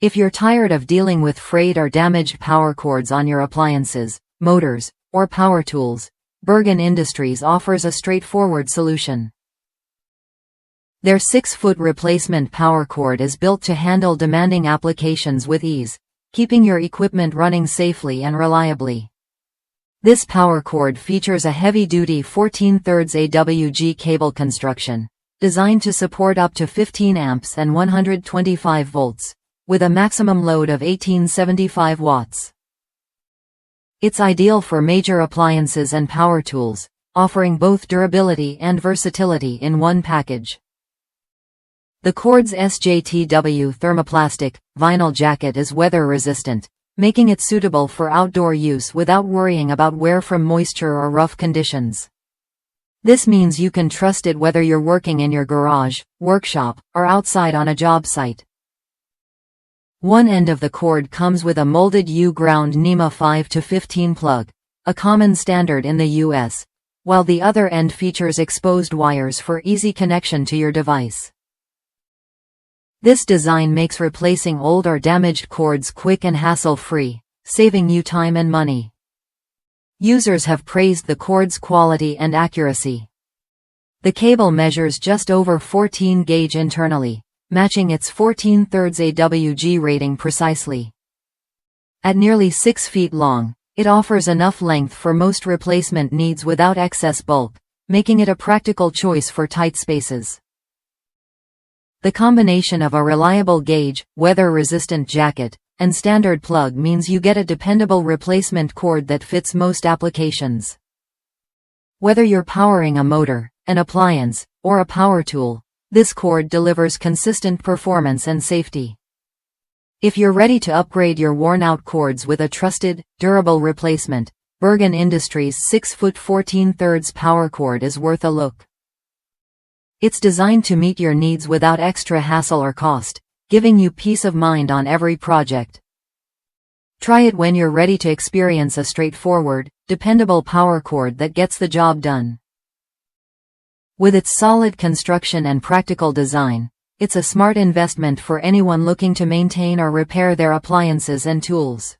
If you're tired of dealing with frayed or damaged power cords on your appliances, motors, or power tools, Bergen Industries offers a straightforward solution. Their 6-foot replacement power cord is built to handle demanding applications with ease, keeping your equipment running safely and reliably. This power cord features a heavy-duty 14/3 AWG cable construction, designed to support up to 15 amps and 125 volts, with a maximum load of 1875 watts. It's ideal for major appliances and power tools, offering both durability and versatility in one package. The cord's SJTW thermoplastic vinyl jacket is weather-resistant, making it suitable for outdoor use without worrying about wear from moisture or rough conditions. This means you can trust it whether you're working in your garage, workshop, or outside on a job site. One end of the cord comes with a molded U-Ground NEMA 5-15 plug, a common standard in the US, while the other end features exposed wires for easy connection to your device. This design makes replacing old or damaged cords quick and hassle-free, saving you time and money. Users have praised the cord's quality and accuracy. The cable measures just over 14 gauge internally, matching its 14/3 AWG rating precisely. At nearly 6 feet long, it offers enough length for most replacement needs without excess bulk, making it a practical choice for tight spaces. The combination of a reliable gauge, weather-resistant jacket, and standard plug means you get a dependable replacement cord that fits most applications. Whether you're powering a motor, an appliance, or a power tool, this cord delivers consistent performance and safety. If you're ready to upgrade your worn-out cords with a trusted, durable replacement, Bergen Industries' 6-foot 14/3 power cord is worth a look. It's designed to meet your needs without extra hassle or cost, giving you peace of mind on every project. Try it when you're ready to experience a straightforward, dependable power cord that gets the job done. With its solid construction and practical design, it's a smart investment for anyone looking to maintain or repair their appliances and tools.